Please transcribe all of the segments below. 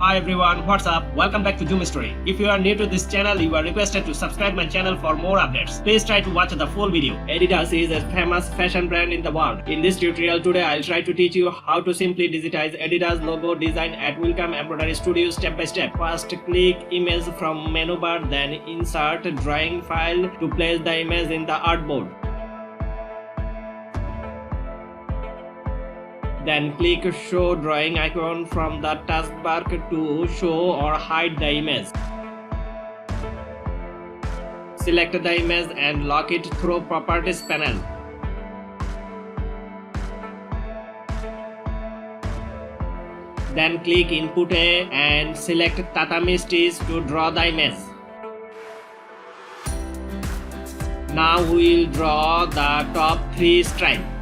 Hi everyone, what's up? Welcome back to Zoom Story. If you are new to this channel, you are requested to subscribe my channel for more updates. Please try to watch the full video. Adidas is a famous fashion brand in the world. In this tutorial today, I'll try to teach you how to simply digitize Adidas logo design at Welcome Embroidery Studio step by step. First, click image from menu bar, then insert drawing file to place the image in the artboard. Then click show drawing icon from the taskbar to show or hide the image. Select the image and lock it through properties panel. Then click input A and select tatami stitch to draw the image. Now we will draw the top 3 stripes.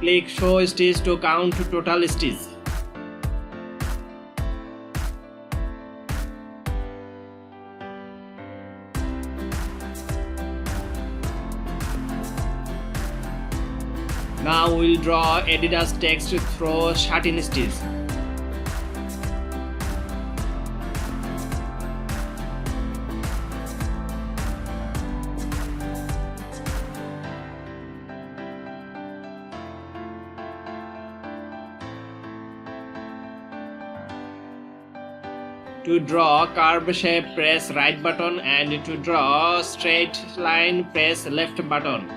Click show stitch to count total stitch. Now we'll draw Adidas text through satin stitch. To draw curve shape, press right button, and to draw straight line, press left button.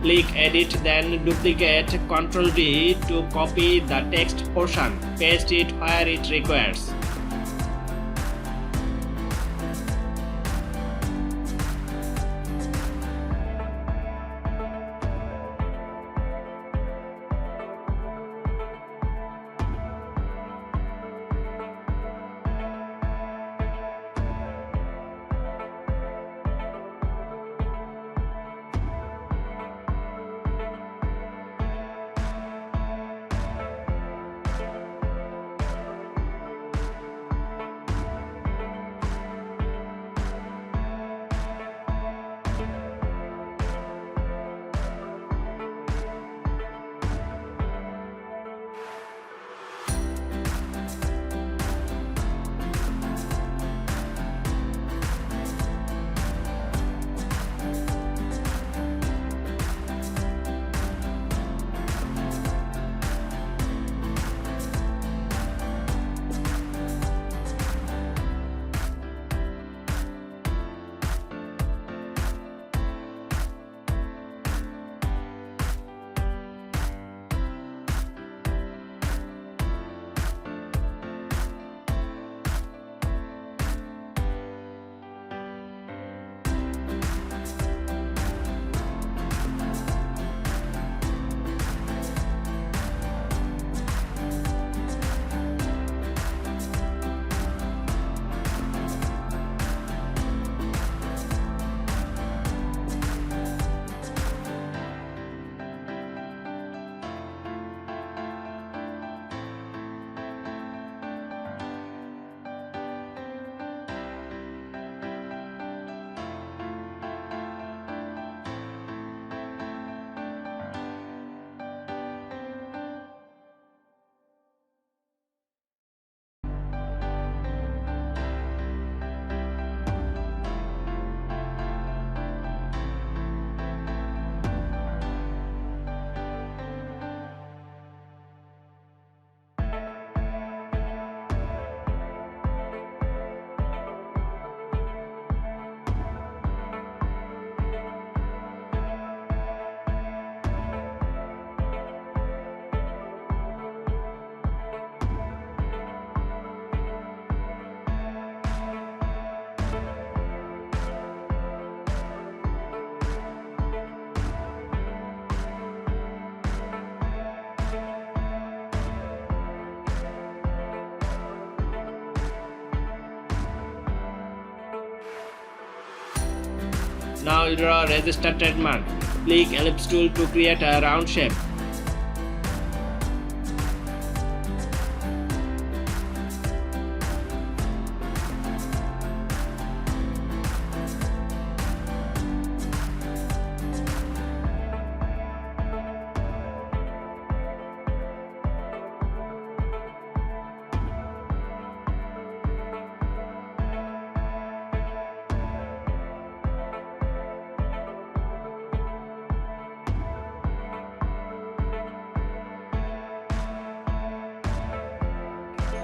Click edit, then duplicate Ctrl D to copy the text portion. Paste it where it requires. Now draw register trademark. Click ellipse tool to create a round shape.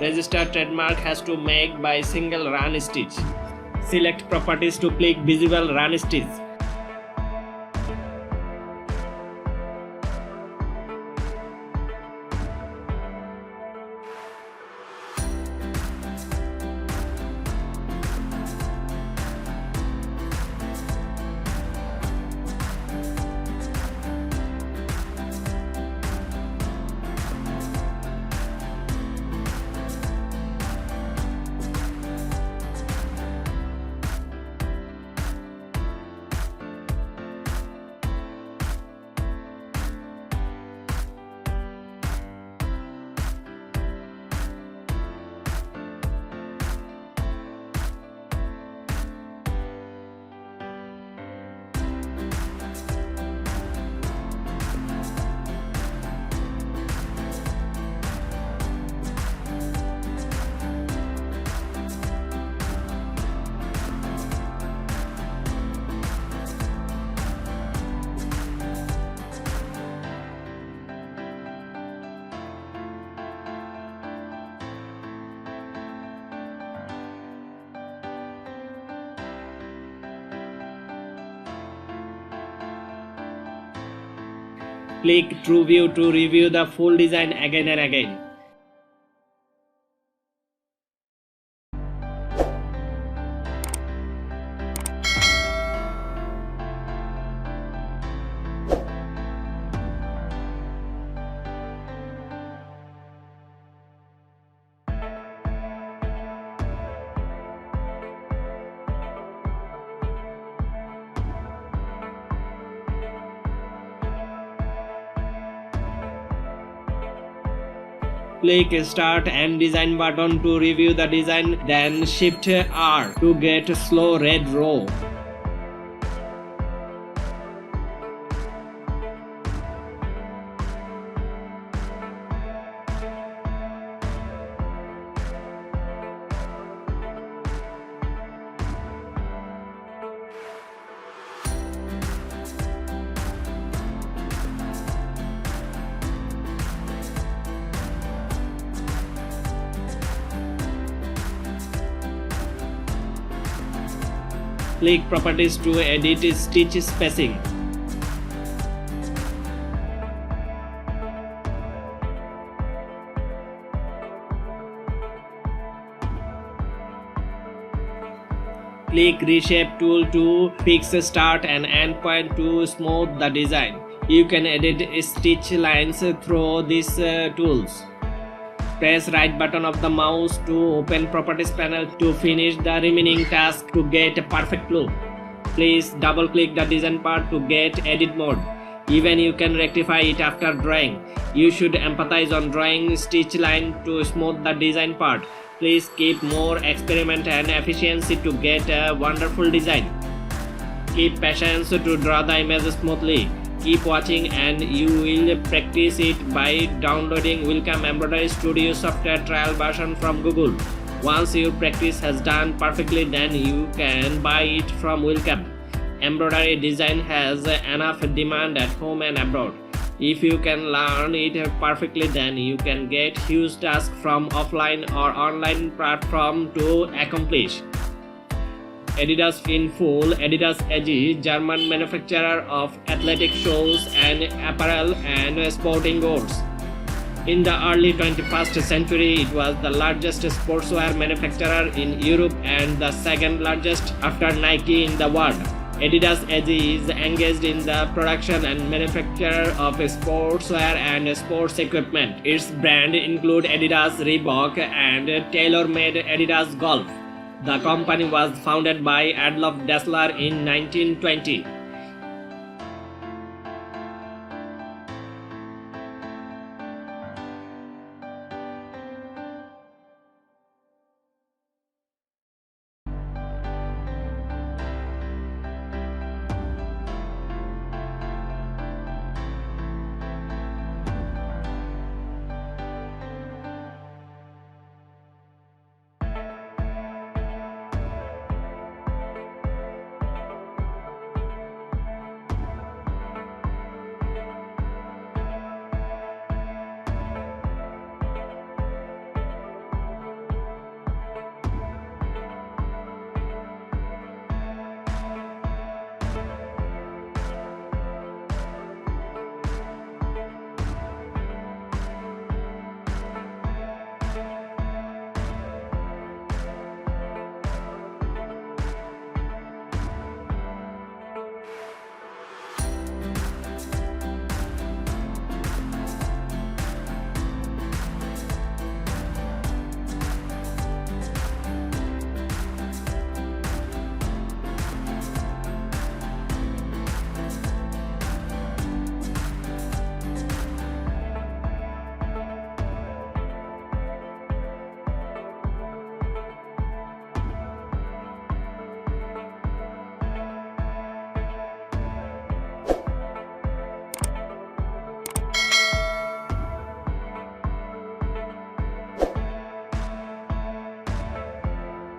Register trademark has to make by single run stitch. Select properties to click visible run stitch. Click True View to review the full design again and again. Click Start and Design button to review the design, then Shift R to get slow red row. Click Properties to edit stitch spacing. Click Reshape tool to fix start and end point to smooth the design. You can edit stitch lines through these tools. Press right button of the mouse to open properties panel to finish the remaining task to get a perfect look. Please double click the design part to get edit mode. Even you can rectify it after drawing. You should emphasis on drawing stitch line to smooth the design part. Please keep more experiment and efficiency to get a wonderful design. Keep patience to draw the image smoothly. Keep watching and you will practice it by downloading Welcome Embroidery Studio software trial version from Google. Once your practice has done perfectly, then you can buy it from Welcome. Embroidery design has enough demand at home and abroad. If you can learn it perfectly, then you can get huge tasks from offline or online platform to accomplish. Adidas in full. Adidas AG, German manufacturer of athletic shoes and apparel and sporting goods. In the early 21st century, it was the largest sportswear manufacturer in Europe and the second largest after Nike in the world. Adidas AG is engaged in the production and manufacture of sportswear and sports equipment. Its brands include Adidas, Reebok, and tailor-made Adidas Golf. The company was founded by Adolf Dassler in 1920.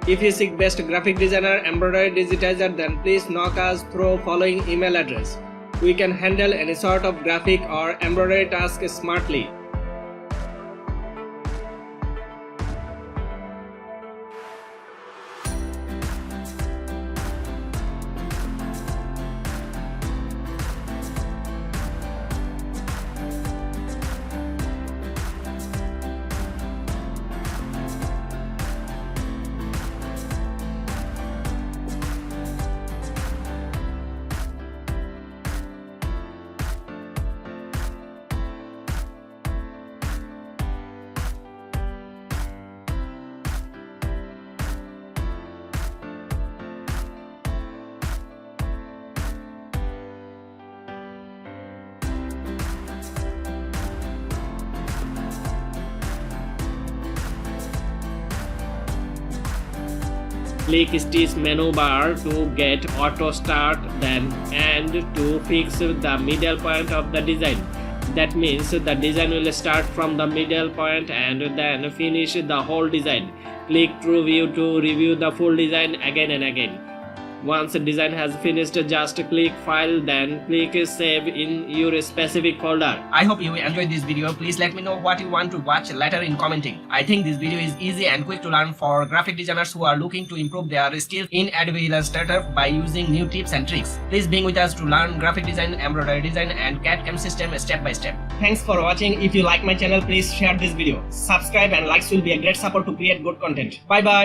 If you seek best graphic designer, embroidery digitizer, then please knock us through following email address. We can handle any sort of graphic or embroidery task smartly. Click Stitch menu bar to get auto start, then and to fix the middle point of the design. That means the design will start from the middle point and then finish the whole design. Click True View to review the full design again and again. Once the design has finished, just click File, then click Save in your specific folder. I hope you enjoyed this video. Please let me know what you want to watch later in commenting. I think this video is easy and quick to learn for graphic designers who are looking to improve their skills in Adobe Illustrator by using new tips and tricks. Please be with us to learn graphic design, embroidery design and CAD/CAM system step by step. Thanks for watching. If you like my channel, please share this video. Subscribe and likes will be a great support to create good content. Bye bye.